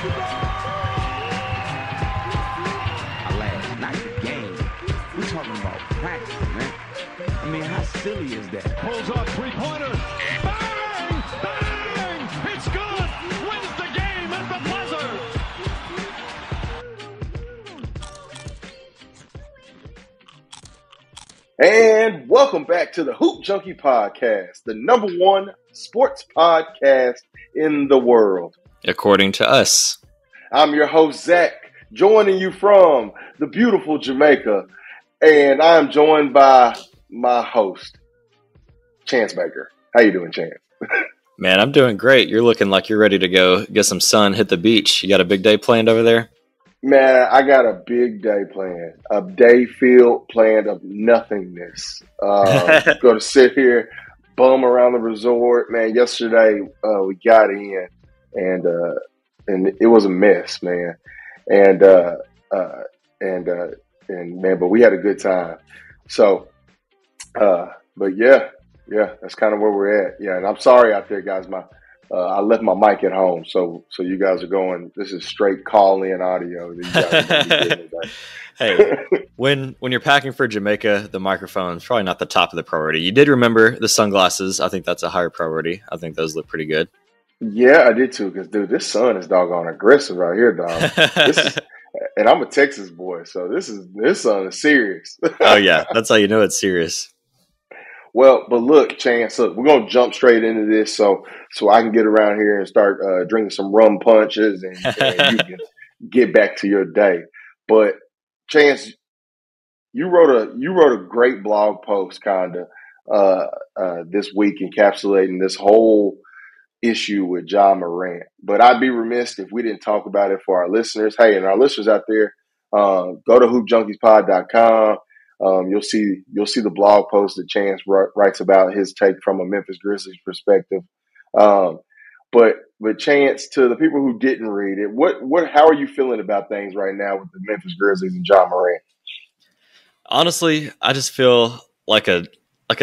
Last night, the game. We're talking about practice, man. I mean, how silly is that? Pulls off three-pointer. Bang! Bang! It's good! Wins the game at the buzzer! And welcome back to the Hoop Junkie Podcast, the #1 sports podcast in the world. According to us. I'm your host, Zach, joining you from the beautiful Jamaica. And I'm joined by my host, Chance Baker. How you doing, Chance? Man, I'm doing great. You're looking like you're ready to go get some sun, hit the beach. You got a big day planned over there? Man, I got a big day planned. A day filled planned of nothingness. Going to sit here, bum around the resort. Man, yesterday we got in, and it was a mess, man. And man, but we had a good time. So, but yeah, that's kind of where we're at. Yeah, and I'm sorry out there, guys. I left my mic at home, so you guys are going. This is straight call-in audio that you guys are gonna be getting today. Hey, when you're packing for Jamaica, the microphone's probably not the top of the priority. You did remember the sunglasses. I think that's a higher priority. I think those look pretty good. Yeah, I did too. Because dude, this sun is doggone aggressive out here, dog. And I'm a Texas boy, so this sun is serious. Oh yeah, that's how you know it's serious. Well, but look, Chance, look, we're gonna jump straight into this, so I can get around here and start drinking some rum punches, and you can get back to your day. But Chance, you wrote a great blog post, kinda, this week, encapsulating this whole issue with Ja Morant. But I'd be remiss if we didn't talk about it for our listeners. Hey, and our listeners out there, go to hoopjunkiespod.com. You'll see the blog post that Chance writes about his take from a Memphis Grizzlies perspective. But Chance, to the people who didn't read it, how are you feeling about things right now with the Memphis Grizzlies and Ja Morant? Honestly, I just feel like a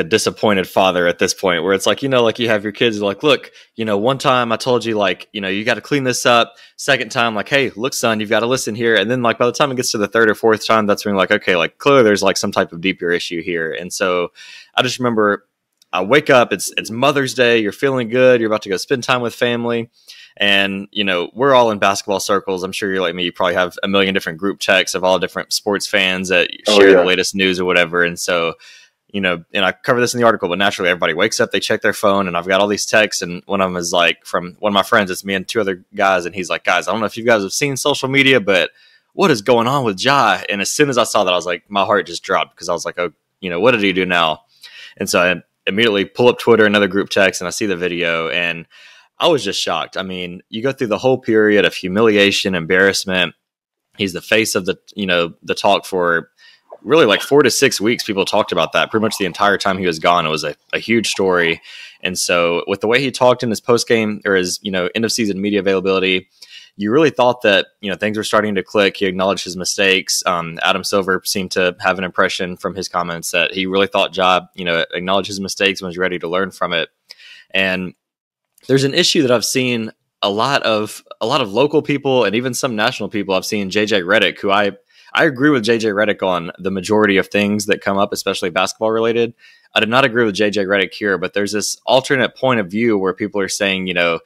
disappointed father at this point, where it's like, like you have your kids like, look, one time I told you, like, you got to clean this up. Second time, like, hey, look, son, you've got to listen here. And then, like, by the time it gets to the third or fourth time, that's when, like, okay, like, clearly there's like some type of deeper issue here. And so I just remember I wake up, it's Mother's Day, you're feeling good, you're about to go spend time with family. And, we're all in basketball circles. I'm sure you're like me. You probably have a million different group texts of all different sports fans that share the latest news or whatever. And so, and I cover this in the article, but naturally everybody wakes up, they check their phone, and I've got all these texts, and one of them is like from one of my friends. It's me and two other guys, and he's like, guys, I don't know if you guys have seen social media, but what is going on with Ja? And as soon as I saw that, I was like, my heart just dropped, because I was like, oh, what did he do now? And so I immediately pull up Twitter, another group text, and I see the video, and I was just shocked. I mean, you go through the whole period of humiliation, embarrassment. He's the face of the talk for really like 4 to 6 weeks. People talked about that pretty much the entire time he was gone. It was a huge story. And so with the way he talked in his post game, or his, end of season media availability, you really thought that, things were starting to click. He acknowledged his mistakes. Adam Silver seemed to have an impression from his comments that he really thought Ja, acknowledged his mistakes and was ready to learn from it. And there's an issue that I've seen a lot of local people, and even some national people. I've seen JJ Redick, who I agree with JJ Redick on the majority of things that come up, especially basketball related. I did not agree with JJ Redick here, but there's this alternate point of view where people are saying, Ja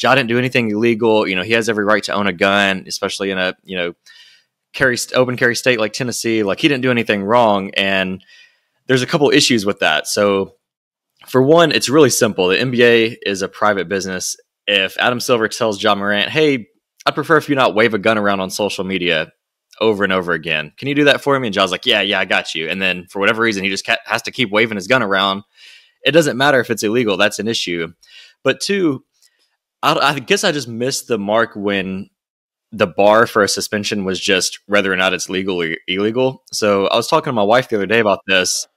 didn't do anything illegal. He has every right to own a gun, especially in a, open carry state like Tennessee. Like, he didn't do anything wrong. And there's a couple issues with that. So for one, it's really simple. The NBA is a private business. If Adam Silver tells Ja Morant, hey, I'd prefer if you not wave a gun around on social media over and over again, can you do that for me? And Ja's like, yeah, I got you. And then for whatever reason, he just has to keep waving his gun around. It doesn't matter if it's illegal. That's an issue. But two, I guess I just missed the mark when the bar for a suspension was just whether or not it's legal or illegal. So I was talking to my wife the other day about this.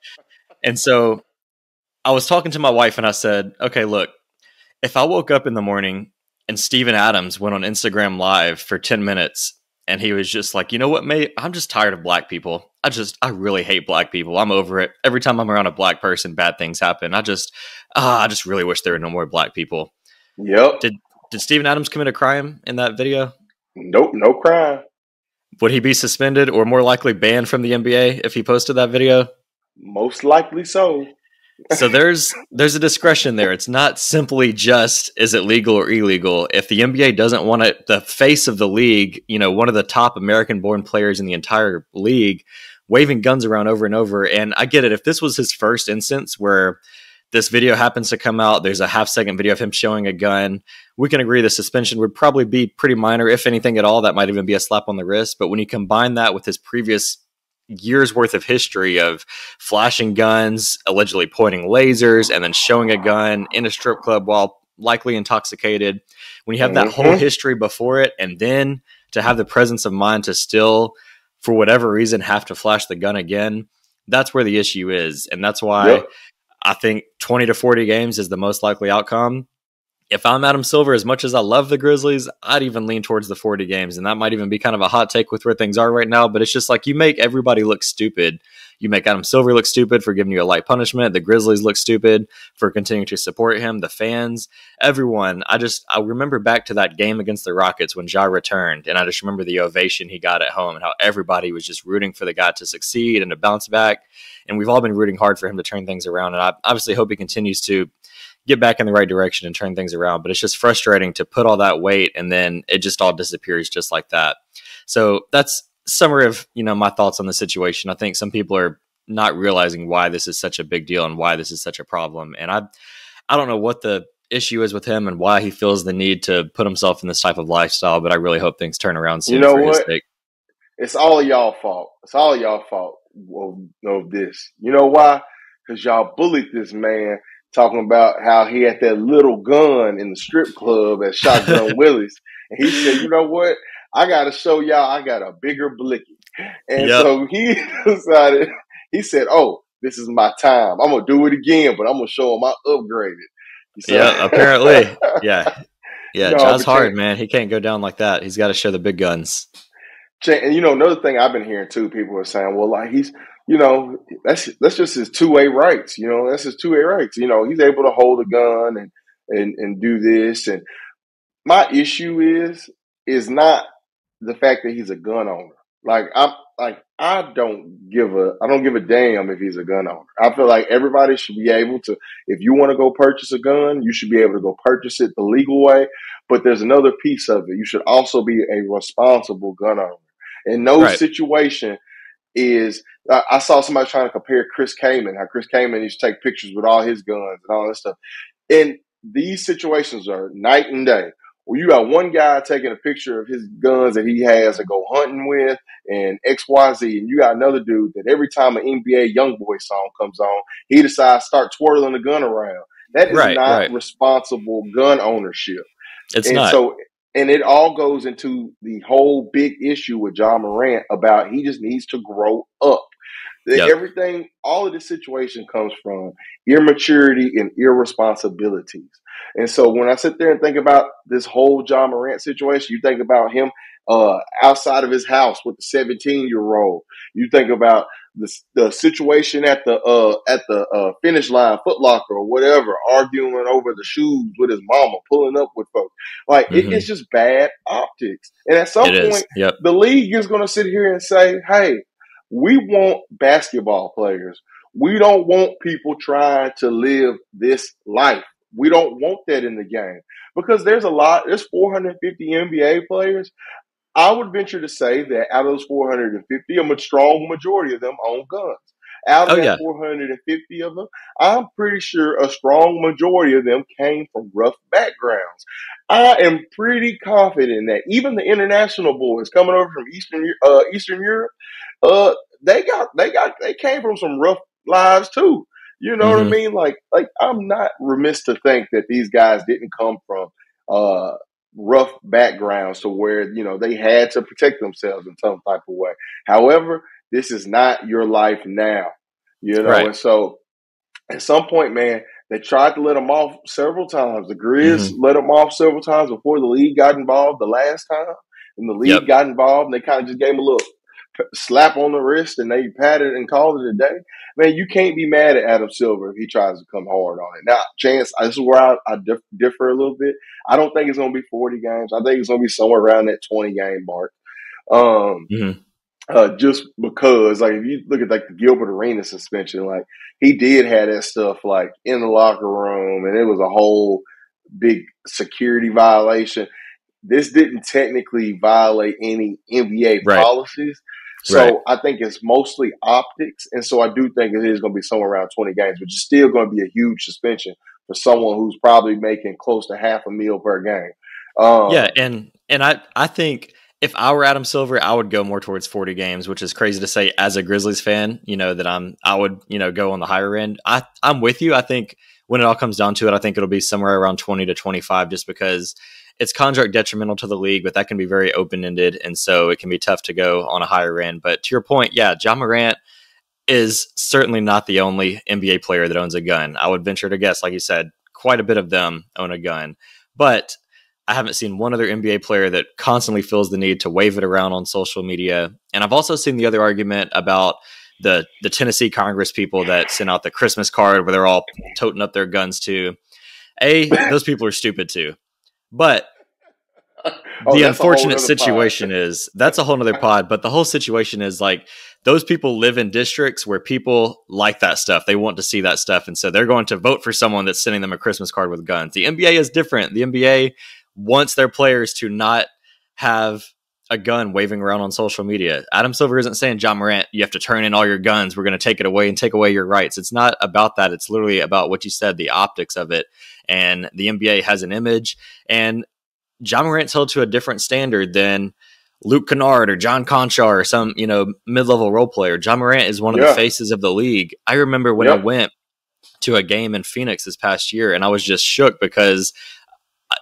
And so I was talking to my wife and I said, okay, look, if I woke up in the morning and Steven Adams went on Instagram Live for 10 minutes and he was just like, you know what, mate, I'm just tired of black people. I really hate black people. I'm over it. Every time I'm around a black person, bad things happen. I just really wish there were no more black people. Yep. Did Steven Adams commit a crime in that video? Nope, no crime. Would he be suspended or more likely banned from the NBA if he posted that video? Most likely so. So there's a discretion there. It's not simply just is it legal or illegal. If the NBA doesn't want it, the face of the league, one of the top American-born players in the entire league, waving guns around over and over. And I get it. If this was his first instance where this video happens to come out, there's a half-second video of him showing a gun, we can agree the suspension would probably be pretty minor, if anything at all. That might even be a slap on the wrist. But when you combine that with his previous years worth of history of flashing guns, allegedly pointing lasers, and then showing a gun in a strip club while likely intoxicated, when you have that whole history before it, and then to have the presence of mind to still, for whatever reason, have to flash the gun again, that's where the issue is. And that's why I think 20 to 40 games is the most likely outcome. If I'm Adam Silver, as much as I love the Grizzlies, I'd even lean towards the 40 games. And that might even be kind of a hot take with where things are right now. But it's just like you make everybody look stupid. You make Adam Silver look stupid for giving you a light punishment. The Grizzlies look stupid for continuing to support him. The fans, everyone. I remember back to that game against the Rockets when Ja returned. And I just remember the ovation he got at home and how everybody was just rooting for the guy to succeed and to bounce back. And we've all been rooting hard for him to turn things around. And I obviously hope he continues to get back in the right direction and turn things around. But it's just frustrating to put all that weight and then it just all disappears just like that. So that's summary of, my thoughts on the situation. I think some people are not realizing why this is such a big deal and why this is such a problem. And I don't know what the issue is with him and why he feels the need to put himself in this type of lifestyle, but I really hope things turn around soon for his sake. It's all y'all fault. It's all y'all fault of this. You know why? Because y'all bullied this man talking about how he had that little gun in the strip club at Shotgun Willie's. And he said, you know what? I got to show y'all I got a bigger blicky. And so he decided, he said, oh, this is my time. I'm going to do it again, but I'm going to show him I upgraded. Apparently. Yeah. Yeah, no, Ja's hard, man. He can't go down like that. He's got to show the big guns. And, another thing I've been hearing, too, people are saying, well, like, he's, that's just his two-way rights. That's his two-way rights. He's able to hold a gun and do this. And my issue is not the fact that he's a gun owner. I don't give a damn if he's a gun owner. I feel like everybody should be able to, if you want to go purchase a gun, you should be able to go purchase it the legal way. But there's another piece of it. You should also be a responsible gun owner. In no situation is, I saw somebody trying to compare Chris Kaman, how Chris Kaman used to take pictures with all his guns and all that stuff. And these situations are night and day. Well, you got one guy taking a picture of his guns that he has to go hunting with and XYZ, and you got another dude that every time an NBA Youngboy song comes on, he decides to start twirling the gun around. That is not responsible gun ownership. It's not. And it all goes into the whole big issue with Ja Morant about he just needs to grow up. Everything, all of this situation comes from immaturity and irresponsibilities. And so when I sit there and think about this whole Ja Morant situation, you think about him outside of his house with the 17-year-old. You think about the situation at the finish line, Foot Locker or whatever, arguing over the shoes with his mama, pulling up with folks. Like it's just bad optics. And at some point, the league is going to sit here and say, "Hey, we want basketball players. We don't want people trying to live this life. We don't want that in the game because there's 450 NBA players." I would venture to say that out of those 450, a strong majority of them own guns. Out of that 450 of them, I'm pretty sure a strong majority of them came from rough backgrounds. I am pretty confident that even the international boys coming over from Eastern Europe, they came from some rough lives too. You know what I mean? Like I'm not remiss to think that these guys didn't come from rough backgrounds to where, they had to protect themselves in some type of way. However, this is not your life now, and so at some point, man, they tried to let him off several times. The Grizz let him off several times before the league got involved the last time, and the league got involved, and they kind of just gave him a little slap on the wrist and they pat it and call it a day. Man, you can't be mad at Adam Silver if he tries to come hard on it. Now, Chance, this is where I differ a little bit. I don't think it's going to be 40 games. I think it's going to be somewhere around that 20-game mark. Just because, like, if you look at like the Gilbert Arenas suspension, like he did have that stuff like in the locker room, and it was a whole big security violation. This didn't technically violate any NBA policies. So I think it's mostly optics. And so I do think it is going to be somewhere around 20 games, which is still going to be a huge suspension for someone who's probably making close to $500,000 per game. And I think if I were Adam Silver, I would go more towards 40 games, which is crazy to say as a Grizzlies fan, that I would, go on the higher end. I'm with you. I think when it all comes down to it, I think it'll be somewhere around 20 to 25 just because it's contract detrimental to the league, but that can be very open-ended, and so it can be tough to go on a higher end. But to your point, Ja Morant is certainly not the only NBA player that owns a gun. I would venture to guess, like you said, quite a bit of them own a gun. But I haven't seen one other NBA player that constantly feels the need to wave it around on social media. And I've also seen the other argument about the Tennessee Congress people that sent out the Christmas card where they're all toting up their guns too. Those people are stupid too. But the unfortunate situation is that's a whole nother pod, but the whole situation is like those people live in districts where people like that stuff. They want to see that stuff. And so they're going to vote for someone that's sending them a Christmas card with guns. The NBA is different. The NBA wants their players to not have a gun waving around on social media. Adam Silver isn't saying, Ja Morant, you have to turn in all your guns. We're going to take it away and take away your rights. It's not about that. It's literally about what you said, the optics of it. And the NBA has an image, and Ja Morant's held to a different standard than Luke Kennard or John Conchar or some, mid-level role player. Ja Morant is one of the faces of the league. I remember when I went to a game in Phoenix this past year, and I was just shook because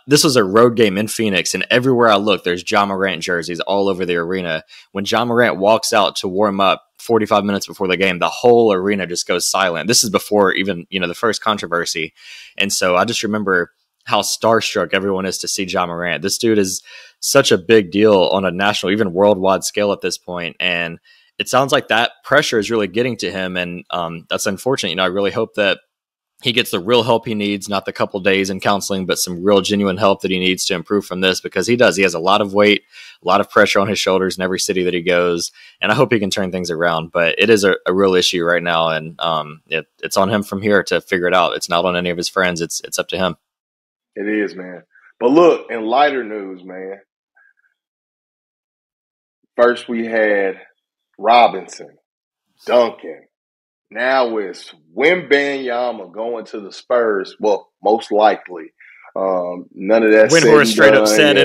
this was a road game in Phoenix, and everywhere I look, there's Ja Morant jerseys all over the arena. When Ja Morant walks out to warm up 45 minutes before the game, the whole arena just goes silent. This is before even, the first controversy. And so I just remember how starstruck everyone is to see Ja Morant. This dude is such a big deal on a national, even worldwide scale at this point. And it sounds like that pressure is really getting to him. And that's unfortunate. I really hope that he gets the real help he needs, not the couple days in counseling, but some real genuine help that he needs to improve from this, because he does. He has a lot of weight, a lot of pressure on his shoulders in every city that he goes. And I hope he can turn things around, but it is a real issue right now. And it's on him from here to figure it out. It's not on any of his friends. It's up to him. It is, man. But look, in lighter news, man, first we had Robinson, Duncan. Now it's Wembanyama going to the Spurs. Well, most likely. None of that. Windhorst straight up said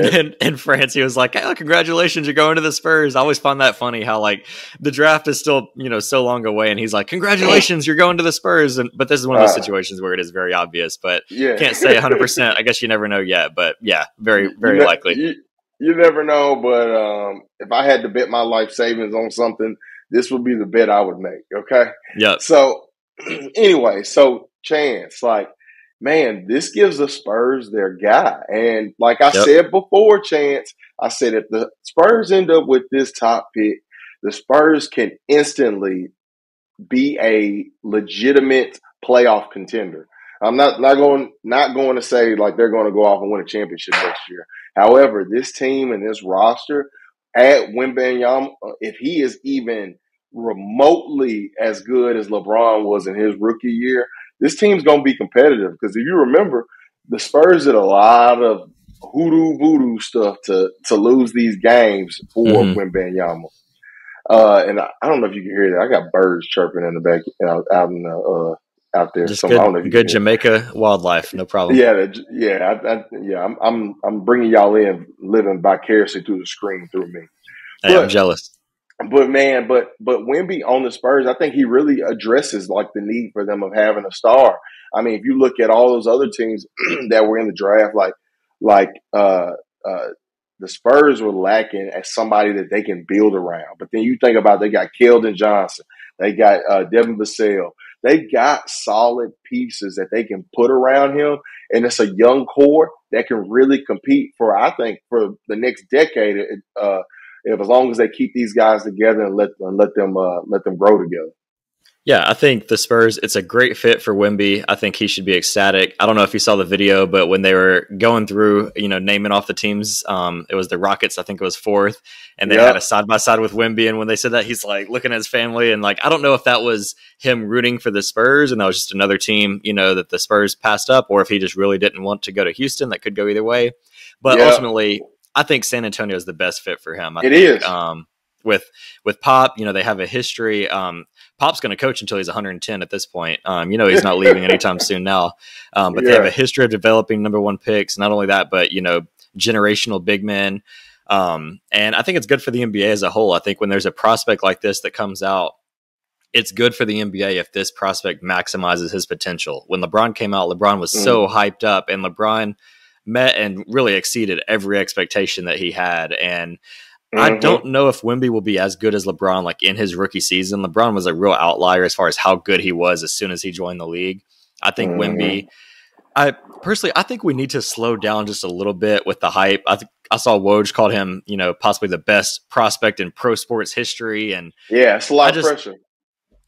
in France, he was like, "Oh, congratulations, you're going to the Spurs." I always find that funny how like the draft is still so long away, and he's like, "Congratulations, you're going to the Spurs." But this is one of those situations where it is very obvious, but can't say 100%. I guess you never know yet, but yeah, very very likely. You never know, but if I had to bet my life savings on something, this would be the bet I would make. Okay. Yeah. So anyway, Chance, like, man, this gives the Spurs their guy. And like I said before, Chance, I said if the Spurs end up with this top pick, the Spurs can instantly be a legitimate playoff contender. I'm not going to say like they're going to go off and win a championship next year. However, this team and this roster, add Wembanyama, if he is even remotely as good as LeBron was in his rookie year, this team's going to be competitive. Because if you remember, the Spurs did a lot of voodoo stuff to lose these games for Wembanyama. And I don't know if you can hear that. I got birds chirping in the back out there. Just good Jamaica wildlife, no problem. I'm bringing y'all in, living vicariously through the screen through me. Hey, I'm jealous. But Wemby on the Spurs, I think he really addresses like the need for them of having a star. I mean, if you look at all those other teams that were in the draft, the Spurs were lacking as somebody that they can build around. But then you think about they got Keldon Johnson, they got Devin Vassell. They got solid pieces that they can put around him, and it's a young core that can really compete for, I think, for the next decade if as long as they keep these guys together and let them grow together. Yeah, I think the Spurs, it's a great fit for Wemby. I think he should be ecstatic. I don't know if you saw the video, but when they were going through, naming off the teams, it was the Rockets, I think it was fourth, and they had a side-by-side with Wemby, and when they said that, he's like looking at his family, and like, I don't know if that was him rooting for the Spurs, and that was just another team, that the Spurs passed up, or if he just really didn't want to go to Houston. That could go either way. But ultimately, I think San Antonio is the best fit for him. I think, is. With Pop, they have a history. Pop's going to coach until he's 110 at this point. He's not leaving anytime soon now. But they have a history of developing number one picks. Not only that, but, generational big men. And I think it's good for the NBA as a whole. I think when there's a prospect like this that comes out, it's good for the NBA if this prospect maximizes his potential. When LeBron came out, LeBron was so hyped up, and LeBron met and really exceeded every expectation that he had. And I don't know if Wemby will be as good as LeBron, like in his rookie season. LeBron was a real outlier as far as how good he was as soon as he joined the league. I think Wemby, I think we need to slow down just a little bit with the hype. I saw Woj called him, possibly the best prospect in pro sports history. And yeah, it's a lot of pressure.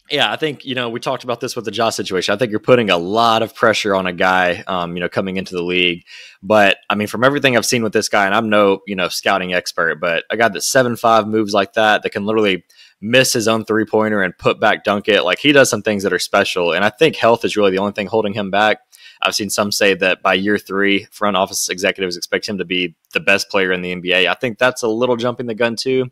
Yeah, I think, we talked about this with the Josh situation. I think you're putting a lot of pressure on a guy, coming into the league. But, from everything I've seen with this guy, and I'm no, scouting expert, but a guy that's 7'5", moves like that can literally miss his own three-pointer and put back dunk it. Like, he does some things that are special. And I think health is really the only thing holding him back. I've seen some say that by year 3, front office executives expect him to be the best player in the NBA. I think that's a little jumping the gun too.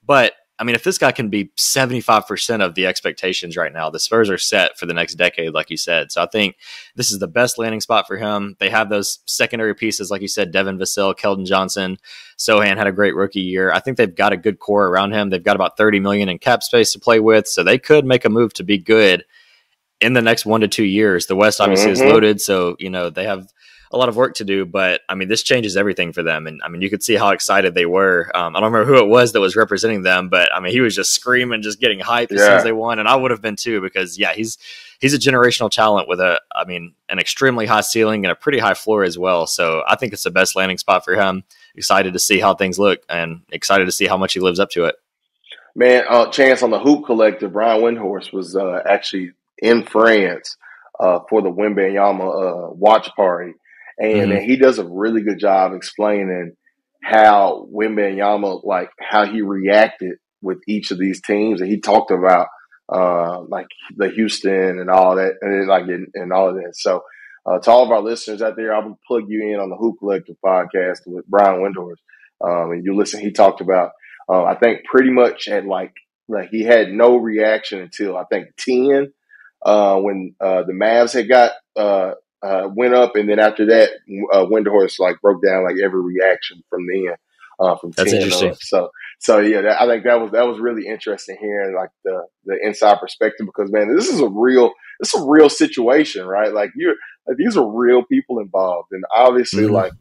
But if this guy can be 75% of the expectations right now, the Spurs are set for the next decade, like you said. So I think this is the best landing spot for him. They have those secondary pieces, like you said, Devin Vassell, Keldon Johnson. Sohan had a great rookie year. I think they've got a good core around him. They've got about $30 million in cap space to play with, so they could make a move to be good in the next 1 to 2 years. The West obviously is loaded, so they have a lot of work to do, but this changes everything for them. And you could see how excited they were. I don't remember who it was that was representing them, but he was just screaming, just getting hyped as soon as they won. And I would have been too, because he's a generational talent with an extremely high ceiling and a pretty high floor as well. So I think it's the best landing spot for him. Excited to see how things look and excited to see how much he lives up to it. Man, Chance, on the Hoop Collective, Brian Windhorst was actually in France for the Wembanyama watch party. And he does a really good job explaining how Wembanyama, like how he reacted with each of these teams. And he talked about like the Houston and all that, and all of that. So to all of our listeners out there, I will plug you in on the Hoop Collective podcast with Brian Windhorst. And you listen, he talked about, I think pretty much at like he had no reaction until I think 10 when the Mavs had got went up, and then after that, Windhorst like broke down like every reaction from then, from That's 10 interesting. up. So yeah, I think that was really interesting hearing like the inside perspective, because man, this is a real situation, right? Like these are real people involved, and obviously like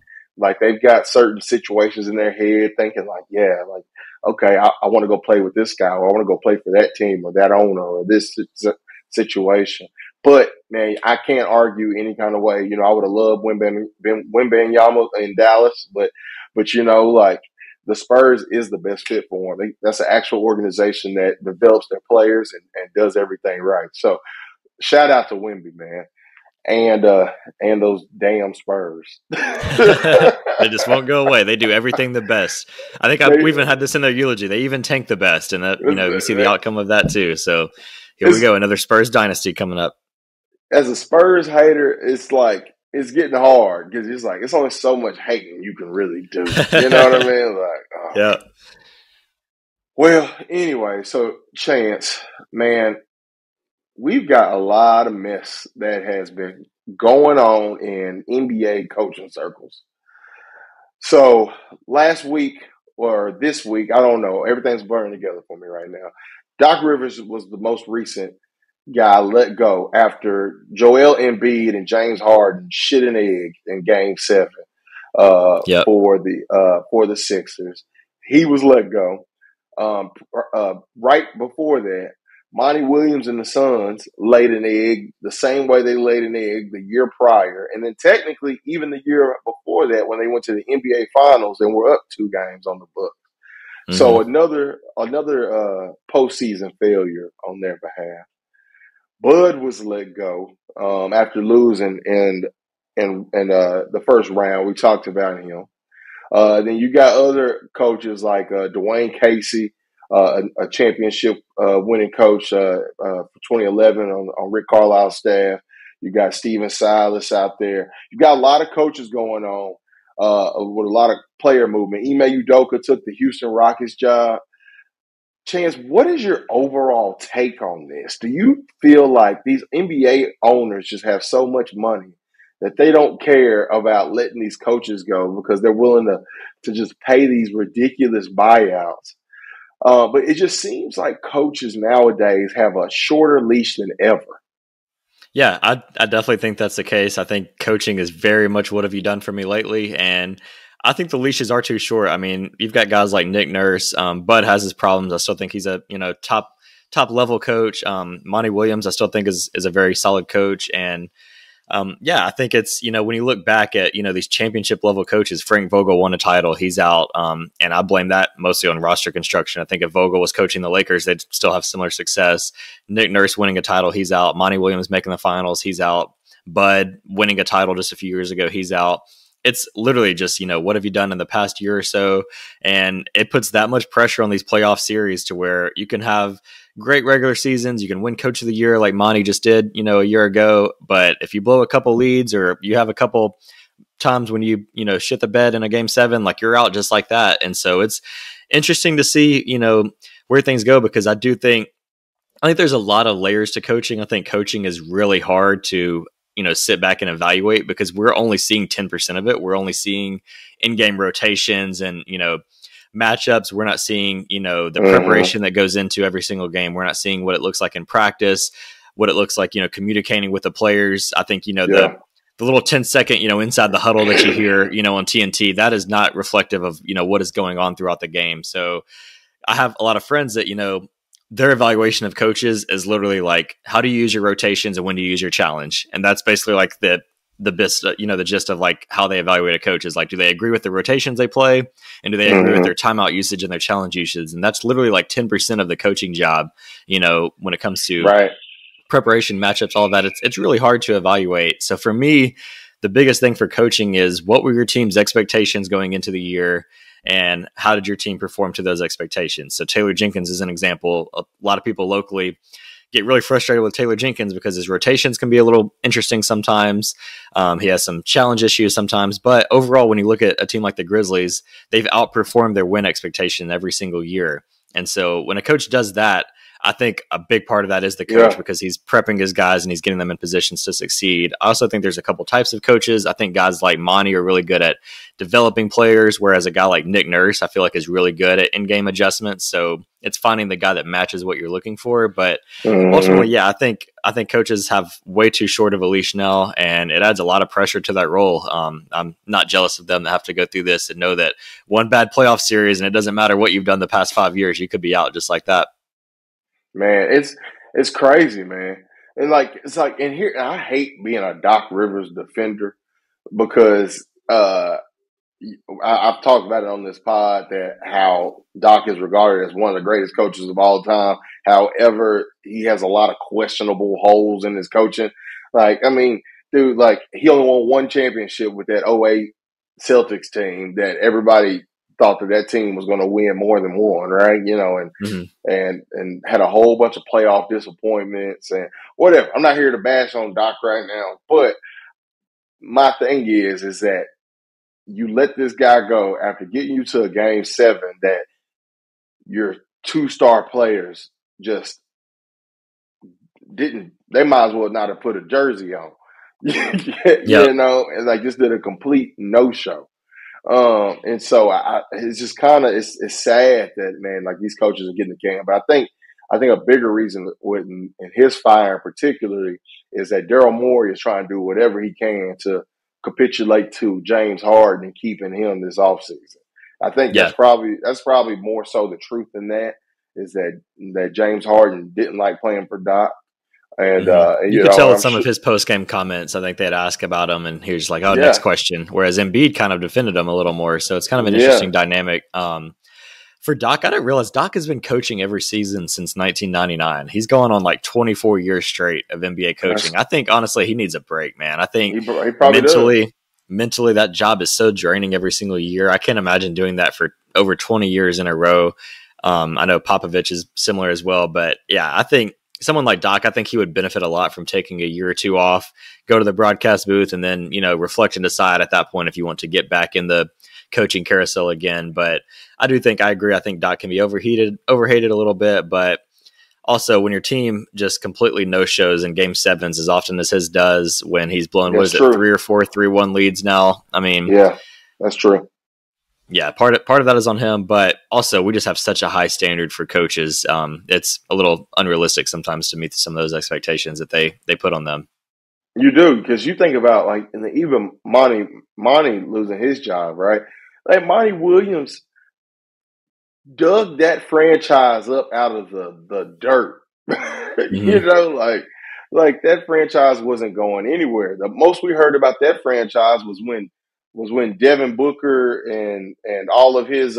they've got certain situations in their head, thinking like, yeah, like okay, I want to go play with this guy, or I want to go play for that team or that owner or this situation. But man, I can't argue any kind of way. I would have loved Wembanyama in Dallas, but like the Spurs is the best fit for him. That's an actual organization that develops their players and does everything right. So shout out to Wemby, man, and those damn Spurs. They just won't go away. They do everything the best. I think we even had this in their eulogy. They even tank the best, and that you see the outcome of that too. So here we go, another Spurs dynasty coming up. As a Spurs hater, it's like it's getting hard, because it's like it's only so much hating you can really do. You know what I mean? Like, oh. Yeah. Well, anyway, so Chance, man, we've got a lot of mess that has been going on in NBA coaching circles. So last week or this week, I don't know. Everything's blurring together for me right now. Doc Rivers was the most recent guy let go after Joel Embiid and James Harden shit an egg in Game 7 for the Sixers. He was let go. Right before that, Monty Williams and the Suns laid an egg the same way they laid an egg the year prior, and then technically even the year before that when they went to the NBA Finals and were up 2 games on the book. So another postseason failure on their behalf. Bud was let go after losing in the first round. We talked about him. Then you got other coaches like Dwayne Casey, a championship winning coach for 2011 on Rick Carlisle's staff. You got Steven Silas out there. You got a lot of coaches going on with a lot of player movement. Ime Udoka took the Houston Rockets job. Chance, what is your overall take on this? Do you feel like these NBA owners just have so much money that they don't care about letting these coaches go because they're willing to just pay these ridiculous buyouts? But it just seems like coaches nowadays have a shorter leash than ever. Yeah, I definitely think that's the case. I think coaching is very much what have you done for me lately? And I think the leashes are too short. I mean, you've got guys like Nick Nurse. Bud has his problems. I still think he's a top level coach. Monty Williams, I still think is a very solid coach. And I think it's when you look back at these championship level coaches, Frank Vogel won a title, he's out, and I blame that mostly on roster construction. I think if Vogel was coaching the Lakers, they'd still have similar success. Nick Nurse winning a title, he's out. Monty Williams making the finals, he's out. Bud winning a title just a few years ago, he's out. It's literally just, what have you done in the past year or so? And it puts that much pressure on these playoff series to where you can have great regular seasons. You can win coach of the year like Monty just did, a year ago. But if you blow a couple leads or you have a couple times when you shit the bed in a game 7, like you're out just like that. And so it's interesting to see, where things go, because I think there's a lot of layers to coaching. I think coaching is really hard to sit back and evaluate because we're only seeing 10% of it. We're only seeing in-game rotations and, matchups. We're not seeing, the preparation that goes into every single game. We're not seeing what it looks like in practice, what it looks like, communicating with the players. I think, the little 10-second, inside the huddle that you hear, on TNT, that is not reflective of, what is going on throughout the game. So I have a lot of friends that, their evaluation of coaches is literally like, how do you use your rotations and when do you use your challenge? And that's basically like the best, the gist of like how they evaluate a coach is like, do they agree with the rotations they play? And do they agree with their timeout usage and their challenge usage? And that's literally like 10% of the coaching job, when it comes to preparation, matchups, all of that. It's really hard to evaluate. So for me, the biggest thing for coaching is what were your team's expectations going into the year? And how did your team perform to those expectations? So Taylor Jenkins is an example. A lot of people locally get really frustrated with Taylor Jenkins because his rotations can be a little interesting sometimes. He has some challenge issues sometimes. But overall, when you look at a team like the Grizzlies, they've outperformed their win expectation every single year. And so when a coach does that, I think a big part of that is the coach because he's prepping his guys and he's getting them in positions to succeed. I also think there's a couple types of coaches. I think guys like Monty are really good at developing players, whereas a guy like Nick Nurse, I feel like is really good at in-game adjustments. So it's finding the guy that matches what you're looking for. But ultimately, I think coaches have way too short of a leash now, and it adds a lot of pressure to that role. I'm not jealous of them that have to go through this and know that one bad playoff series, and it doesn't matter what you've done the past 5 years, you could be out just like that. Man, it's crazy, man. And it's like in here, I hate being a Doc Rivers defender because I've talked about it on this pod that how Doc is regarded as one of the greatest coaches of all time. However, he has a lot of questionable holes in his coaching. Like, I mean, dude, like he only won one championship with that '08 Celtics team that everybody thought that team was going to win more than one, right? And had a whole bunch of playoff disappointments and whatever. I'm not here to bash on Doc right now, but my thing is that you let this guy go after getting you to a game 7 that your 2-star players just didn't. They might as well not have put a jersey on, and like just did a complete no-show. And so it's just kind of it's sad that, man, like these coaches are getting the game. But I think a bigger reason in his fire particularly is that Daryl Morey is trying to do whatever he can to capitulate to James Harden and keeping him this offseason. I think that's probably more so the truth than that is that James Harden didn't like playing for Doc. And you could tell with some of his post-game comments, I think they'd ask about him, and he was like, next question. Whereas Embiid kind of defended him a little more. So it's kind of an interesting dynamic. For Doc, I didn't realize Doc has been coaching every season since 1999. He's going on like 24 years straight of NBA coaching. I think honestly he needs a break, man. I think he probably does. Mentally that job is so draining every single year. I can't imagine doing that for over 20 years in a row. I know Popovich is similar as well, but yeah, I think someone like Doc, I think he would benefit a lot from taking a year or two off, go to the broadcast booth, and then, reflect and decide at that point if you want to get back in the coaching carousel again. But I agree. I think Doc can be overhated a little bit, but also when your team just completely no shows in game sevens as often as his does when he's blown, That's true. 3 or 4, 3-1 leads now. I mean, yeah, that's true. Yeah, part of that is on him, but also we just have such a high standard for coaches. It's a little unrealistic sometimes to meet some of those expectations that they put on them. You do, because you think about even Monty losing his job, right? Like Monty Williams dug that franchise up out of the dirt. Mm-hmm. Like that franchise wasn't going anywhere. The most we heard about that franchise was when Devin Booker and all of his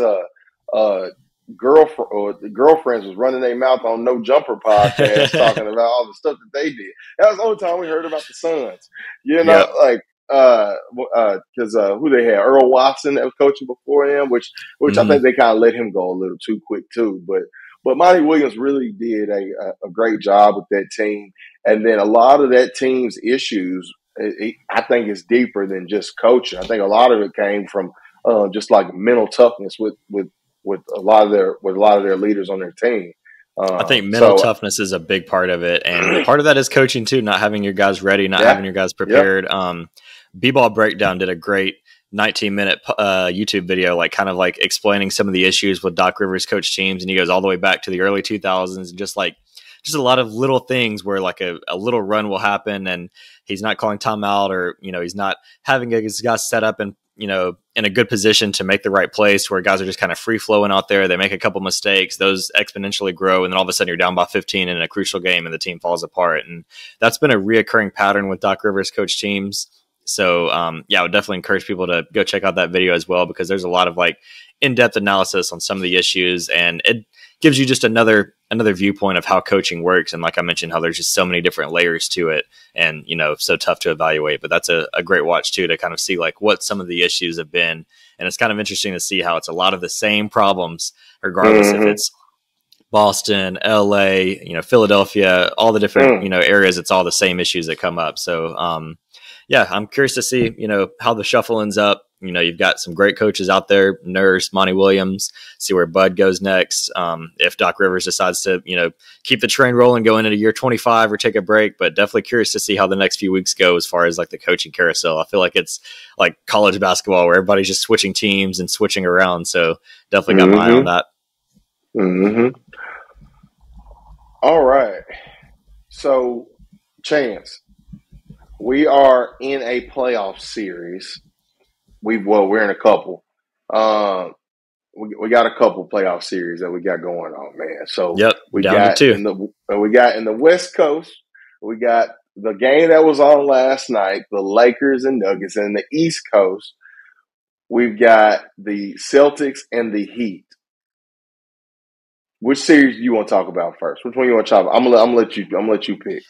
girlfriends was running their mouth on No Jumper podcast talking about all the stuff that they did. That was the only time we heard about the Suns. Yep. Because who they had, Earl Watson that was coaching before him, which Mm-hmm. I think they kind of let him go a little too quick too. But Monty Williams really did a great job with that team, and then a lot of that team's issues, I think, is deeper than just coaching. I think a lot of it came from just like mental toughness with a lot of their leaders on their team. I think mental toughness is a big part of it, and part of that is coaching too. Not having your guys ready, not having your guys prepared. Yep. B-Ball Breakdown did a great 19-minute YouTube video, kind of explaining some of the issues with Doc Rivers coach teams, and he goes all the way back to the early 2000s, and just a lot of little things where a little run will happen, and he's not calling timeout, or he's not having his guys set up and in a good position to make the right place, where guys are just kind of free flowing out there. They make a couple mistakes, those exponentially grow, and then all of a sudden you're down by 15 in a crucial game and the team falls apart. And that's been a reoccurring pattern with Doc Rivers coach teams. So I would definitely encourage people to go check out that video as well, because there's a lot of in-depth analysis on some of the issues, and it gives you just another viewpoint of how coaching works. And like I mentioned, how there's just so many different layers to it, and so tough to evaluate. But that's a great watch too, to kind of see what some of the issues have been. And it's kind of interesting to see how it's a lot of the same problems, regardless if it's Boston, LA, Philadelphia, all the different areas. It's all the same issues that come up. So I'm curious to see how the shuffle ends up. You've got some great coaches out there, Nurse, Monty Williams, see where Bud goes next. If Doc Rivers decides to, keep the train rolling going into year 25 or take a break, but definitely curious to see how the next few weeks go as far as the coaching carousel. I feel like it's like college basketball where everybody's just switching teams and switching around. So definitely got my eye on that. Mm-hmm. All right. So, Chance, we are in a playoff series. We're in a couple. We got a couple playoff series that we got going on, man. So we got in the West Coast, we got the game that was on last night, the Lakers and Nuggets, and the East Coast, we've got the Celtics and the Heat. Which series do you want to talk about first? Which one you want to talk about? I'm gonna let you pick.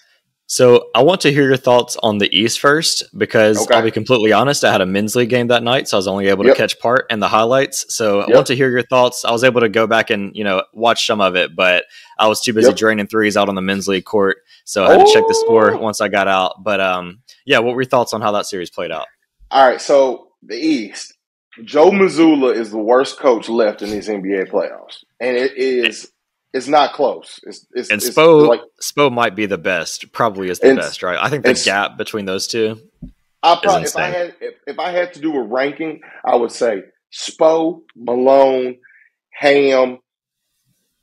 So I want to hear your thoughts on the East first, because I'll be completely honest, I had a men's league game that night, so I was only able to catch part and the highlights. So I want to hear your thoughts. I was able to go back and watch some of it, but I was too busy draining threes out on the men's league court, so I had to check the score once I got out. But what were your thoughts on how that series played out? All right, so the East, Joe Mazzulla is the worst coach left in these NBA playoffs, and it's not close. And Spo might be the best. Probably is the best, right? I think the gap between those two. If I had to do a ranking, I would say Spo, Malone, Ham,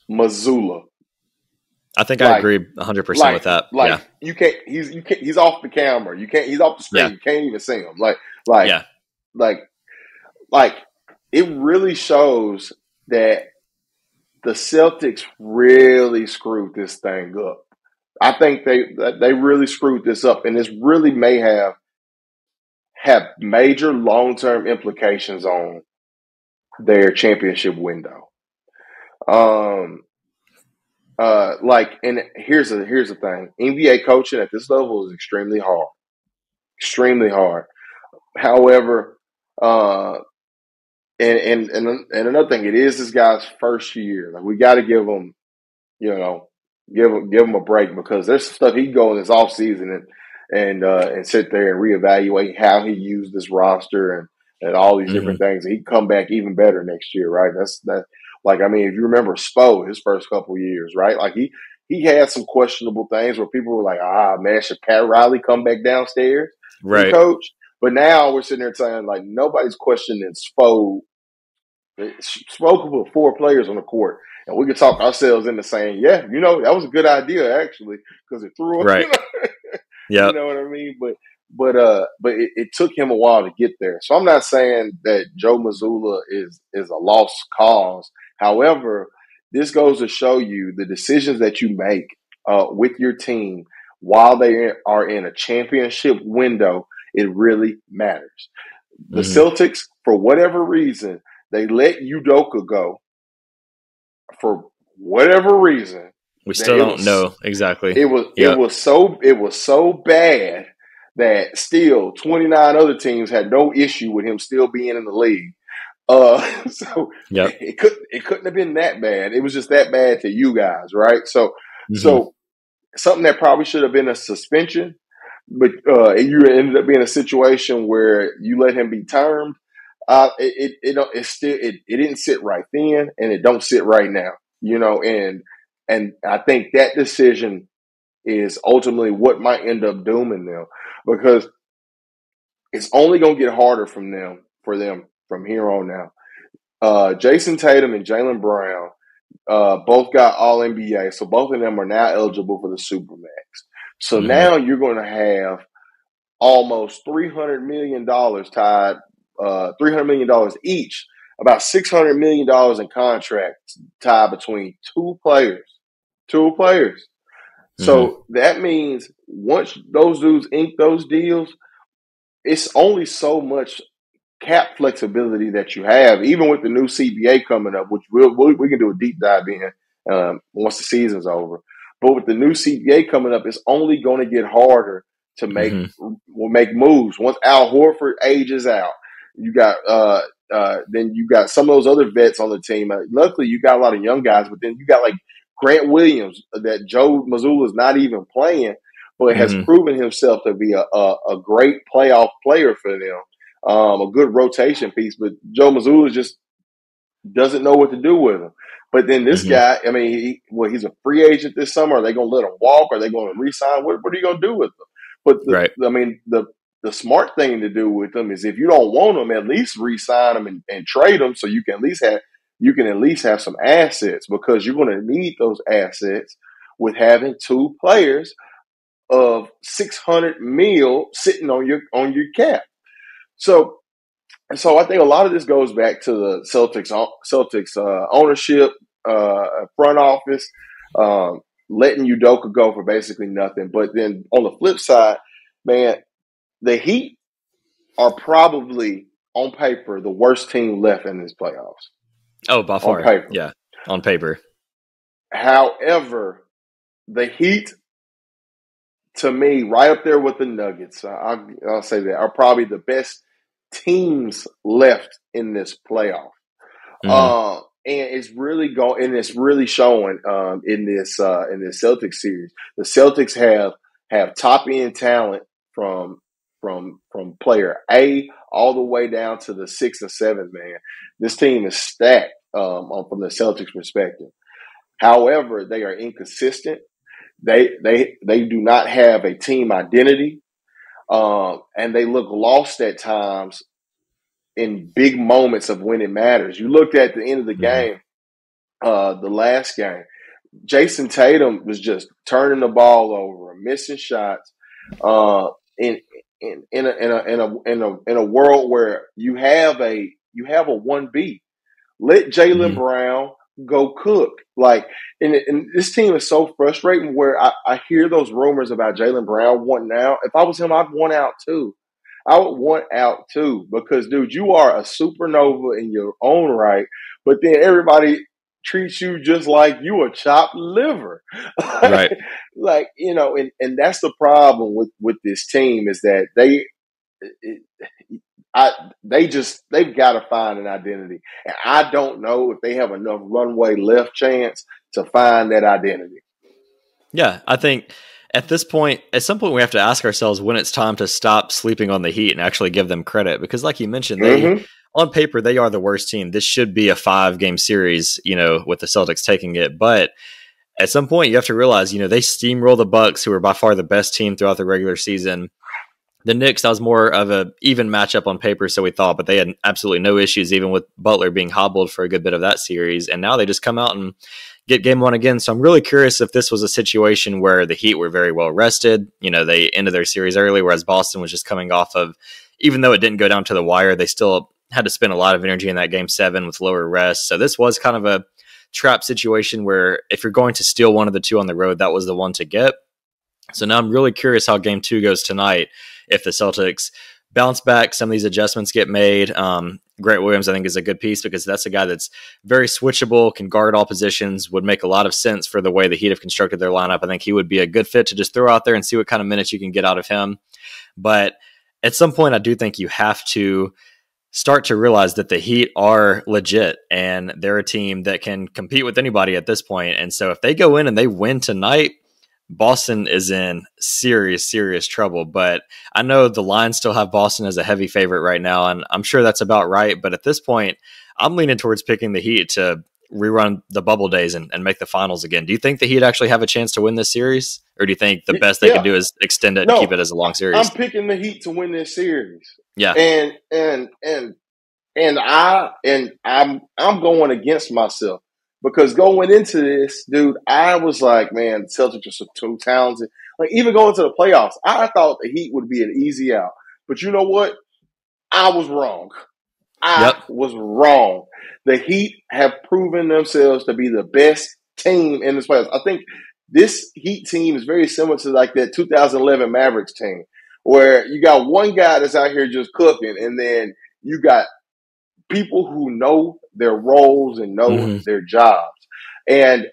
Mazzulla. I think I agree 100% with that. You can't. He's off the camera. You can't. He's off the screen. You can't even see him. It really shows that the Celtics really screwed this thing up. I think they really screwed this up, and this really may have major long-term implications on their championship window. Um, and here's the thing: NBA coaching at this level is extremely hard. However, and another thing, it is this guy's first year. Like we got to give him, you know, give him a break because there's stuff he can go in this off season and sit there and reevaluate how he used this roster and all these different things. And he can come back even better next year, right? That's that. Like I mean, if you remember Spo, his first couple of years, right? Like he had some questionable things where people were like, man, should Pat Riley come back downstairs and Right. coach? But now we're sitting there saying like nobody's questioning Spo. Spo could put 4 players on the court, and we could talk ourselves into saying, yeah, that was a good idea actually because it threw him. Right. You Yep. know what I mean? But it took him a while to get there. So I'm not saying that Joe Mazzulla is a lost cause. However, this goes to show you the decisions that you make with your team while they are in a championship window. It really matters. The Celtics, for whatever reason, they let Udoka go for whatever reason. We still don't know exactly. It was so bad that still 29 other teams had no issue with him still being in the league. So it couldn't have been that bad. It was just that bad to you guys, right? So something that probably should have been a suspension, but you ended up being a situation where you let him be termed. It didn't sit right then, and it don't sit right now. And I think that decision is ultimately what might end up dooming them because it's only going to get harder for them from here on now. Jason Tatum and Jaylen Brown both got All NBA, so both of them are now eligible for the Supermax. So now you're going to have almost $300 million tied, $300 million each, about $600 million in contracts tied between two players. So that means once those dudes ink those deals, it's only so much cap flexibility that you have, even with the new CBA coming up, which we can do a deep dive in once the season's over. But with the new CBA coming up, it's only going to get harder to make moves. Once Al Horford ages out, you got then you got some of those other vets on the team. Luckily, you got a lot of young guys, but then you got like Grant Williams that Joe Mazzulla is not even playing, but has proven himself to be a great playoff player for them. A good rotation piece, but Joe Mazzulla just doesn't know what to do with him. But then this guy, I mean, he's a free agent this summer. Are they going to let him walk? Are they going to re-sign? What are you going to do with him? But the smart thing to do with them is if you don't want them, at least re-sign them and trade them so you can at least have some assets because you're going to need those assets with having two players of $600 million sitting on your cap. So I think a lot of this goes back to the Celtics ownership, front office, letting Udoka go for basically nothing. But then on the flip side, man, the Heat are probably on paper the worst team left in this playoffs. Oh, by far, on paper. Yeah, on paper. However, the Heat, to me, right up there with the Nuggets, I'll say that are probably the best teams left in this playoff. And it's really showing in this Celtics series. The Celtics have top end talent from player A all the way down to the 6th and 7th man. This team is stacked from the Celtics perspective. However, they are inconsistent. They do not have a team identity. And they look lost at times in big moments of when it matters. You looked at the end of the game, the last game. Jason Tatum was just turning the ball over, missing shots. In a world where you have a 1B, let Jaylen Brown go cook. Like, and this team is so frustrating where I hear those rumors about Jaylen Brown wanting out. If I was him, I'd want out too. I would want out too because, dude, you are a supernova in your own right. But then everybody treats you just like you a chopped liver. Right. Like, and that's the problem with this team is that they've got to find an identity. And I don't know if they have enough runway left, Chance, to find that identity. Yeah, I think at this point, at some point, we have to ask ourselves when it's time to stop sleeping on the Heat and actually give them credit. Because, like you mentioned, on paper, they are the worst team. This should be a 5-game series, with the Celtics taking it. But at some point, you have to realize, they steamroll the Bucks, who are by far the best team throughout the regular season. The Knicks, that was more of a even matchup on paper, so we thought, but they had absolutely no issues, even with Butler being hobbled for a good bit of that series. And now they just come out and get game one again. So I'm really curious if this was a situation where the Heat were very well rested. They ended their series early, whereas Boston was just coming off of, even though it didn't go down to the wire, they still had to spend a lot of energy in that game 7 with lower rest. So this was kind of a trap situation where if you're going to steal one of the two on the road, that was the one to get. So now I'm really curious how game 2 goes tonight. If the Celtics bounce back, some of these adjustments get made. Grant Williams, I think, is a good piece because that's a guy that's very switchable, can guard all positions, would make a lot of sense for the way the Heat have constructed their lineup. I think he would be a good fit to just throw out there and see what kind of minutes you can get out of him. But at some point, I do think you have to start to realize that the Heat are legit and they're a team that can compete with anybody at this point. And so if they go in and they win tonight, Boston is in serious, serious trouble. But I know the Lions still have Boston as a heavy favorite right now, and I'm sure that's about right. But at this point, I'm leaning towards picking the Heat to rerun the bubble days and make the finals again. Do you think the Heat actually have a chance to win this series? Or do you think the best they can do is extend it and keep it as a long series? I'm picking the Heat to win this series. Yeah. And I'm going against myself. Because going into this, dude, I was like, man, the Celtics are so too talented. Like, even going to the playoffs, I thought the Heat would be an easy out. But you know what? I was wrong. I was wrong. The Heat have proven themselves to be the best team in this playoffs. I think this Heat team is very similar to like that 2011 Mavericks team, where you got one guy that's out here just cooking, and then you got people who know their roles and know their jobs. And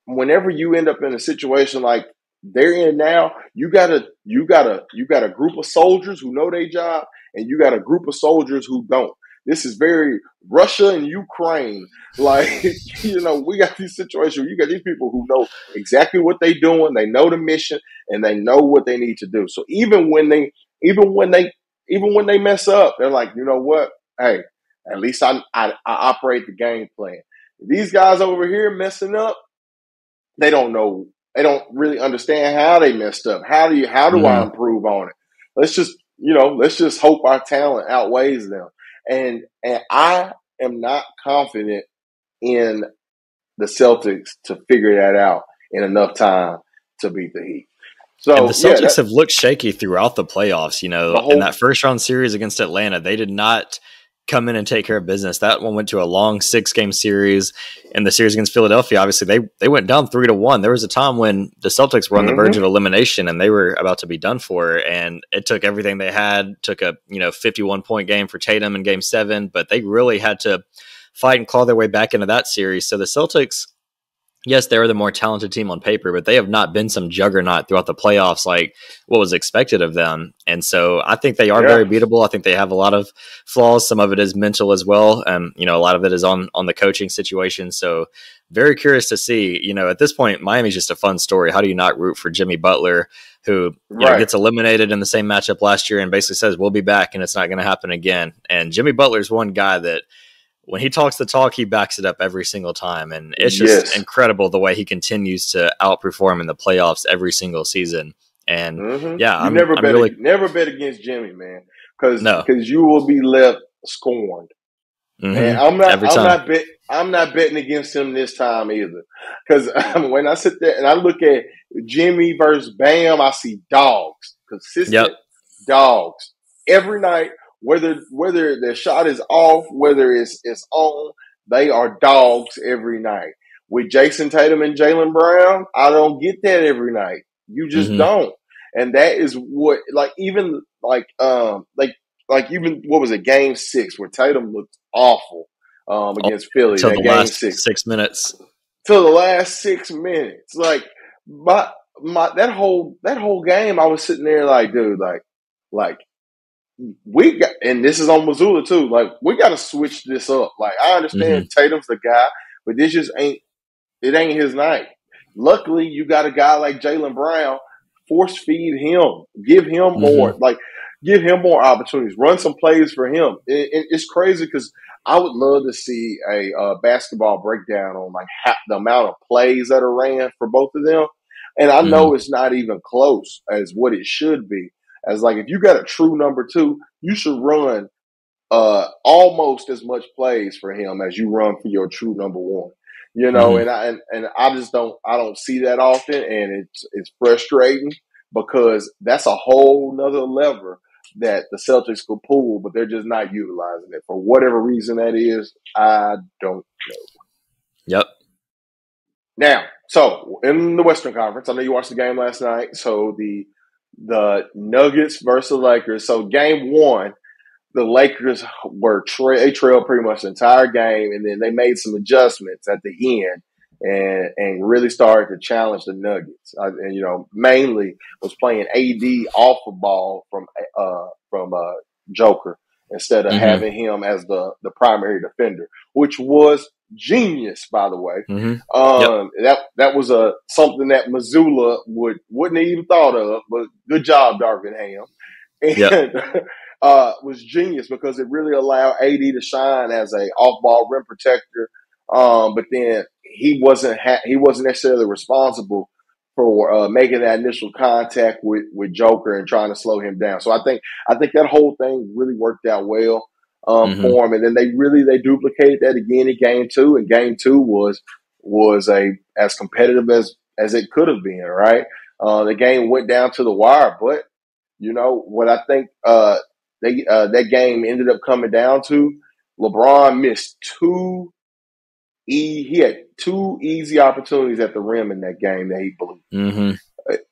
whenever you end up in a situation like they're in now, you got a group of soldiers who know their job, and you got a group of soldiers who don't. This is very Russia and Ukraine. Like, we got these situations where you got these people who know exactly what they're doing, they know the mission, and they know what they need to do. So even when they mess up, they're like, you know what? Hey, at least I operate the game plan. These guys over here messing up, they don't know. They don't really understand how they messed up. How do I improve on it? Let's just hope our talent outweighs them. And I am not confident in the Celtics to figure that out in enough time to beat the Heat. So and the Celtics have looked shaky throughout the playoffs. In that first round series against Atlanta, they did not come in and take care of business. That one went to a long 6-game series. In the series against Philadelphia, obviously they went down 3-1. There was a time when the Celtics were on the verge of elimination and they were about to be done for. And it took everything they had, took a 51-point game for Tatum in game 7, but they really had to fight and claw their way back into that series. So the Celtics, yes, they were the more talented team on paper, but they have not been some juggernaut throughout the playoffs like what was expected of them. And so I think they are very beatable. I think they have a lot of flaws. Some of it is mental as well. A lot of it is on the coaching situation. So very curious to see, at this point, Miami's just a fun story. How do you not root for Jimmy Butler, who gets eliminated in the same matchup last year and basically says, we'll be back and it's not going to happen again. And Jimmy Butler's one guy that when he talks the talk, he backs it up every single time. And it's just incredible the way he continues to outperform in the playoffs every single season. And I'm never bet against Jimmy, man, because you will be left scorned. And I'm not betting against him this time either. Because when I sit there and I look at Jimmy versus Bam, I see dogs, consistent dogs every night. Whether their shot is off, whether it's on, they are dogs every night. With Jason Tatum and Jaylen Brown, I don't get that every night. You just don't. And that is what, even what was it, game 6 where Tatum looked awful. against Philly. Until That the game last 6. 6 minutes. Till the last 6 minutes. Like that whole game, I was sitting there like, dude, like we got, and this is on Missoula too. Like we got to switch this up. Like I understand Tatum's the guy, but this just ain't his night. Luckily, you got a guy like Jaylen Brown. Force feed him, give him more, give him more opportunities, run some plays for him. It's crazy because I would love to see a basketball breakdown on like the amount of plays that are ran for both of them. And I know it's not even close as what it should be. As like, if you got a true number 2, you should run almost as much plays for him as you run for your true number 1. You know, and I just don't see that often, and it's frustrating because that's a whole nother lever that the Celtics could pull, but they're just not utilizing it for whatever reason that is. I don't know. Yep. Now, so in the Western Conference, I know you watched the game last night. So the Nuggets versus the Lakers. So game 1. The Lakers they trailed pretty much the entire game, and then they made some adjustments at the end and really started to challenge the Nuggets. And mainly was playing AD off the ball from Joker instead of having him as the primary defender, which was genius, by the way. That was something that Missoula wouldn't have even thought of, but good job, Darvin Ham. And was genius because it really allowed AD to shine as a off-ball rim protector. But then he wasn't necessarily responsible for making that initial contact with Joker and trying to slow him down. So I think that whole thing really worked out well for him. And then they duplicated that again in game 2. And game 2 was as competitive as it could have been. Right, the game went down to the wire, but what I think that game ended up coming down to, LeBron missed he had 2 easy opportunities at the rim in that game that he blew.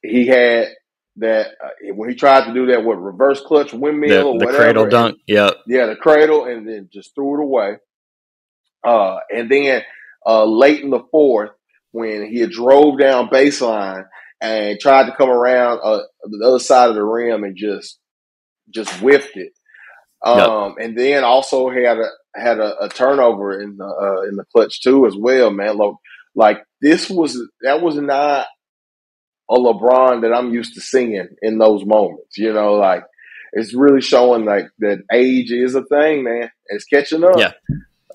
He had that when he tried to do that reverse clutch windmill or the whatever, cradle dunk, the cradle, and then just threw it away. And then late in the 4th, when he had drove down baseline and tried to come around the other side of the rim and just whiffed it. And then also had a turnover in the clutch too as well, man. Like that was not a LeBron that I'm used to seeing in those moments. Like it's really showing like that age is a thing, man. It's catching up.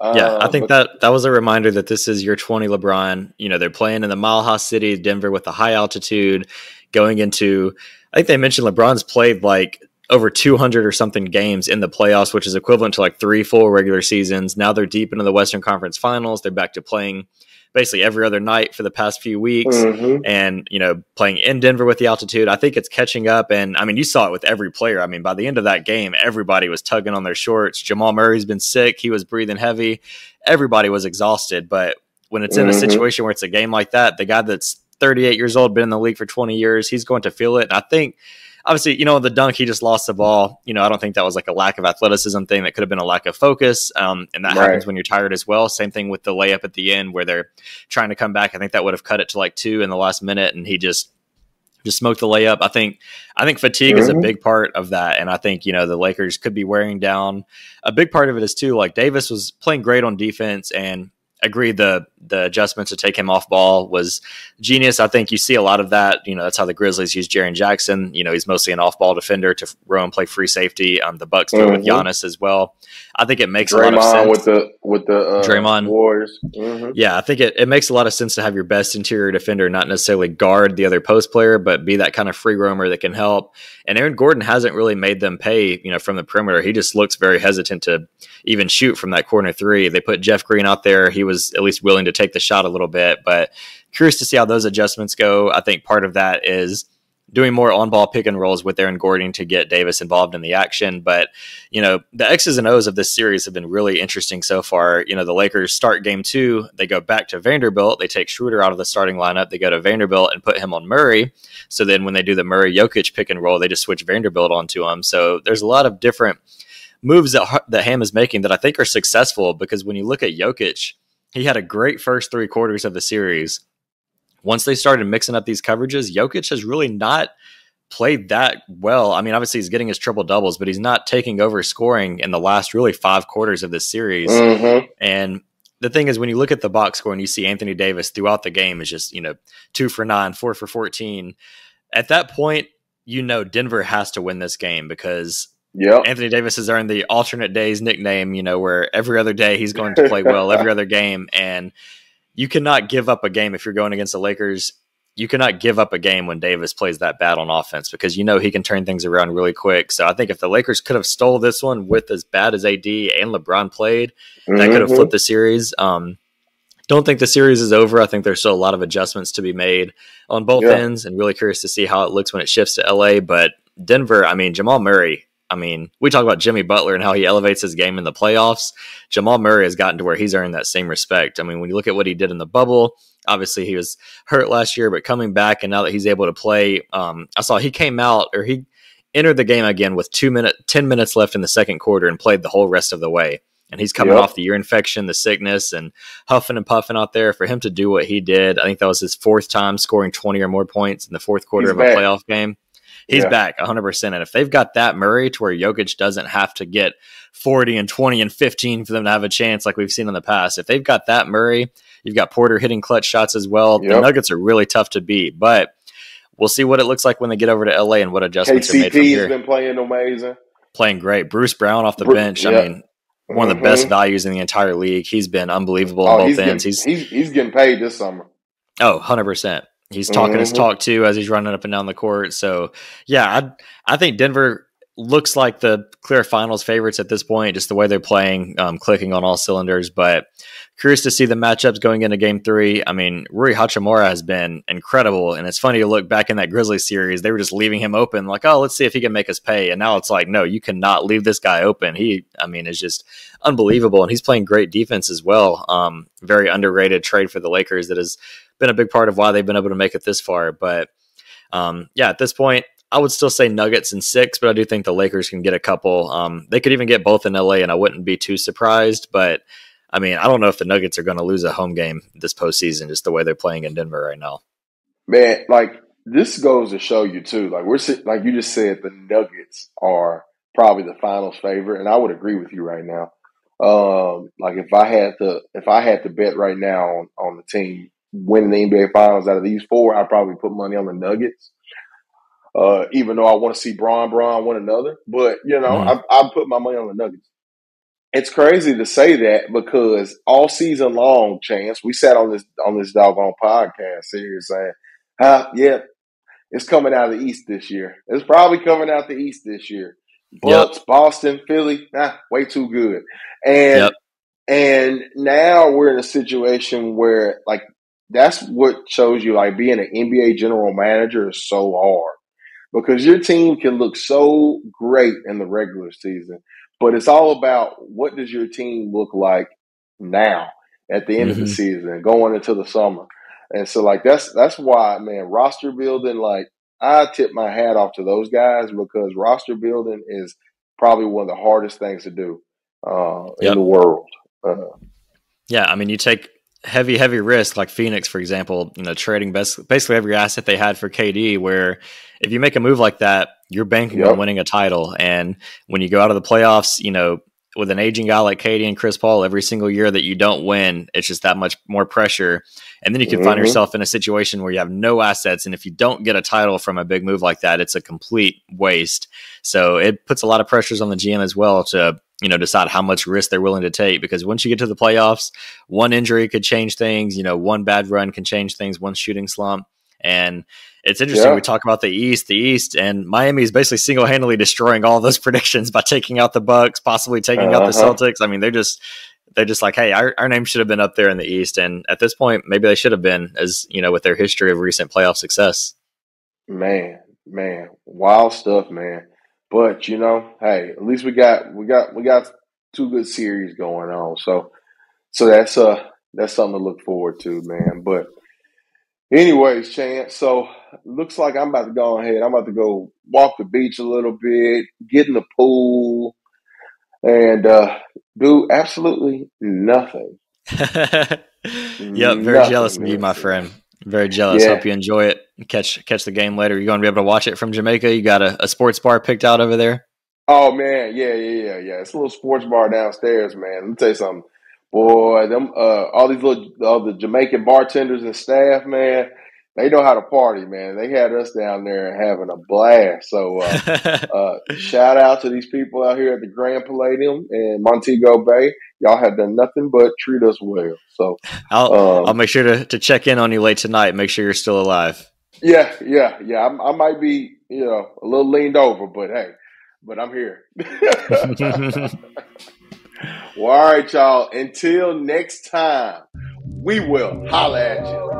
Yeah, I think that was a reminder that this is your 20 LeBron. They're playing in the Mile High City, Denver, with the high altitude going into, I think they mentioned LeBron's played like over 200 or something games in the playoffs, which is equivalent to like 3 full regular seasons. Now they're deep into the Western Conference Finals. They're back to playing basically every other night for the past few weeks and, playing in Denver with the altitude. I think it's catching up. And I mean, you saw it with every player. I mean, by the end of that game, everybody was tugging on their shorts. Jamal Murray's been sick. He was breathing heavy. Everybody was exhausted. But when it's in a situation where it's a game like that, the guy that's 38 years old, been in the league for 20 years, he's going to feel it. And I think, obviously, the dunk, he just lost the ball. I don't think that was like a lack of athleticism thing. That could have been a lack of focus. And that happens when you're tired as well. Same thing with the layup at the end where they're trying to come back. I think that would have cut it to like 2 in the last minute. And he just smoked the layup. I think fatigue is a big part of that. And I think, the Lakers could be wearing down. A big part of it is too, like Davis was playing great on defense, and agreed the adjustments to take him off ball was genius. I think you see a lot of that. That's how the Grizzlies use Jaren Jackson. He's mostly an off-ball defender to row and play free safety. The Bucks do it with Giannis as well. I think it makes Draymond a lot of sense with the Draymond Warriors. Yeah, I think it makes a lot of sense to have your best interior defender not necessarily guard the other post player, but be that kind of free roamer that can help. And Aaron Gordon hasn't really made them pay, from the perimeter. He just looks very hesitant to even shoot from that corner 3. They put Jeff Green out there. He was at least willing to take the shot a little bit, but curious to see how those adjustments go. I think part of that is doing more on-ball pick and rolls with Aaron Gordon to get Davis involved in the action. But, the X's and O's of this series have been really interesting so far. The Lakers start game 2. They go back to Vanderbilt. They take Schroeder out of the starting lineup. They go to Vanderbilt and put him on Murray. So then when they do the Murray-Jokic pick and roll, they just switch Vanderbilt onto him. So there's a lot of different moves that Ham is making that I think are successful, because when you look at Jokic, he had a great first 3 quarters of the series. Once they started mixing up these coverages, Jokic has really not played that well. I mean, obviously he's getting his triple doubles, but he's not taking over scoring in the last really 5 quarters of this series. Mm-hmm. And the thing is, when you look at the box score and you see Anthony Davis throughout the game is just, 2 for 9, 4 for 14. At that point, Denver has to win this game, because Anthony Davis has earned the alternate days nickname, where every other day he's going to play well every other game. And you cannot give up a game if you're going against the Lakers. You cannot give up a game when Davis plays that bad on offense, because he can turn things around really quick. So I think if the Lakers could have stole this one with as bad as AD and LeBron played, that could have flipped the series. Don't think the series is over. I think there's still a lot of adjustments to be made on both ends, and really curious to see how it looks when it shifts to LA. But Denver, Jamal Murray, we talk about Jimmy Butler and how he elevates his game in the playoffs. Jamal Murray has gotten to where he's earned that same respect. When you look at what he did in the bubble, obviously he was hurt last year, but coming back, and now that he's able to play, I saw he entered the game again with 10 minutes left in the second quarter and played the whole rest of the way. And he's coming off the ear infection, the sickness, and huffing and puffing out there. For him to do what he did, I think that was his 4th time scoring 20 or more points in the fourth quarter of a playoff game. He's back 100%. And if they've got that Murray to where Jokic doesn't have to get 40 and 20 and 15 for them to have a chance like we've seen in the past, if they've got that Murray, you've got Porter hitting clutch shots as well. The Nuggets are really tough to beat, but we'll see what it looks like when they get over to LA and what adjustments are made from here. KCP has been playing amazing. Playing great. Bruce Brown off the bench. One of the best values in the entire league. He's been unbelievable on both ends. He's getting paid this summer. 100%. He's talking his talk too as he's running up and down the court. So, I think Denver looks like the clear finals favorites at this point, just the way they're playing, clicking on all cylinders. But curious to see the matchups going into Game 3. Rui Hachimura has been incredible, and it's funny to look back in that Grizzlies series. They were just leaving him open, like, oh, let's see if he can make us pay. And now it's like, no, you cannot leave this guy open. He, is just unbelievable, and he's playing great defense as well. Very underrated trade for the Lakers that has been a big part of why they've been able to make it this far. But at this point, I would still say Nuggets in 6, but I do think the Lakers can get a couple. They could even get both in LA, and I wouldn't be too surprised. But I don't know if the Nuggets are going to lose a home game this postseason, just the way they're playing in Denver right now. Man, this goes to show you too. Like you just said, the Nuggets are probably the finals favorite, and I would agree with you right now. If I had to bet right now on the team winning the NBA Finals out of these 4, I'd probably put money on the Nuggets. Even though I want to see Bron win another, but I put my money on the Nuggets. It's crazy to say that, because all season long, Chance, we sat on this doggone podcast series saying, it's coming out of the East this year. It's probably coming out the East this year. Bucks, Boston, Philly, way too good. And now we're in a situation where that's what shows you being an NBA general manager is so hard, because your team can look so great in the regular season, but it's all about what does your team look like now at the end of the season, going into the summer. And so that's why, man, roster building, I tip my hat off to those guys, because roster building is probably one of the hardest things to do in the world. You take heavy risk, like Phoenix, for example, trading basically every asset they had for KD, where if you make a move like that, you're banking on winning a title. And when you go out of the playoffs, with an aging guy like KD and Chris Paul, every single year that you don't win, it's just that much more pressure. And then you can find yourself in a situation where you have no assets. And if you don't get a title from a big move like that, it's a complete waste. So it puts a lot of pressures on the GM as well to, decide how much risk they're willing to take, because once you get to the playoffs, one injury could change things. One bad run can change things, one shooting slump. And it's interesting. We talk about the East, and Miami is basically single-handedly destroying all those predictions by taking out the Bucks, possibly taking out the Celtics. They're just like, hey, our name should have been up there in the East. And at this point, maybe they should have been, as with their history of recent playoff success. Man, wild stuff, man. But hey, at least we got 2 good series going on. So that's something to look forward to, man. But anyways, Chance, so looks like I'm about to go ahead. I'm about to go walk the beach a little bit, get in the pool. and do absolutely nothing. Yep, very jealous Nothing of you, my this season. friend. Very jealous. Yeah. Hope you enjoy it. Catch the game later. You going to be able to watch it from Jamaica? You got a sports bar picked out over there? Oh man, yeah. It's a little sports bar downstairs, man. Let me tell you something. Boy, them all the Jamaican bartenders and staff, man, they know how to party, man. They had us down there having a blast. So shout out to these people out here at the Grand Palladium in Montego Bay. Y'all have done nothing but treat us well. So I'll make sure to check in on you late tonight. Make sure you're still alive. yeah. I might be, a little leaned over, but hey, but I'm here. Well, all right, y'all. Until next time, we will holla at you.